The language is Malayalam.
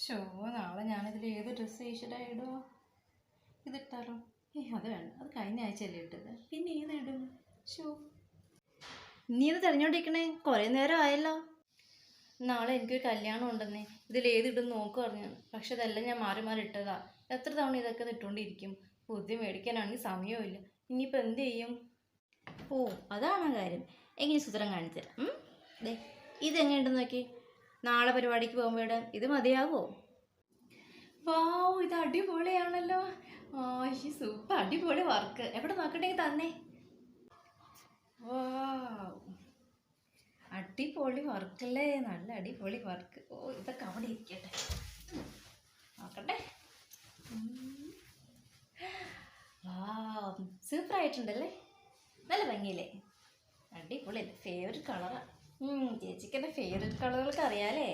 ഷോ നാളെ ഞാനിതിൽ ഏത് ഡ്രസ്സ് ഈശ്വരായി ഇടുമോ? ഇതിട്ടാലോ? അത് വേണ്ട, അത് കഴിഞ്ഞ ആഴ്ചയല്ലേ ഇട്ടത്, പിന്നെ ഏതിടും? ഷോ നീ ഇത് തിരഞ്ഞോണ്ടിരിക്കണേ, കുറേ നേരം ആയല്ലോ. നാളെ എനിക്കൊരു കല്യാണം ഉണ്ടെന്നേ, ഇതിലേതിടും നോക്കുക പറഞ്ഞു. പക്ഷെ ഇതെല്ലാം ഞാൻ മാറി മാറി ഇട്ടതാ. എത്ര തവണ ഇതൊക്കെ ഇട്ടുകൊണ്ടിരിക്കും? പുതിയ മേടിക്കാനാണെങ്കിൽ സമയവും ഇല്ല. ഇനിയിപ്പോൾ എന്ത് ചെയ്യും? ഓ അതാണ് കാര്യം. എങ്ങനെ സുതരം കാണിച്ചു തരാം. ഇതെങ്ങനെയുണ്ടെന്ന് നോക്കി. നാളെ പരിപാടിക്ക് പോകുമ്പോൾ ഇത് മതിയാവോ? വാവ്, ഇത് അടിപൊളിയാണല്ലോ. ഈ സൂപ്പർ അടിപൊളി വർക്ക്. എവിടെ നോക്കണ്ടെങ്കിൽ തന്നെ. വാവ്, അടിപൊളി വർക്കല്ലേ, നല്ല അടിപൊളി വർക്ക്. ഓ ഇതൊക്കെ അവിടെ ഇരിക്കട്ടെ, നോക്കട്ടെ. വാവ്, സൂപ്പർ ആയിട്ടുണ്ടല്ലേ, നല്ല ഭംഗിയില്ലേ, അടിപൊളി. ഫേവറേറ്റ് കളറാണ്. ചേച്ചിക്ക് എൻ്റെ ഫേവറേറ്റ് കളറുകളൊക്കെ അറിയാലേ.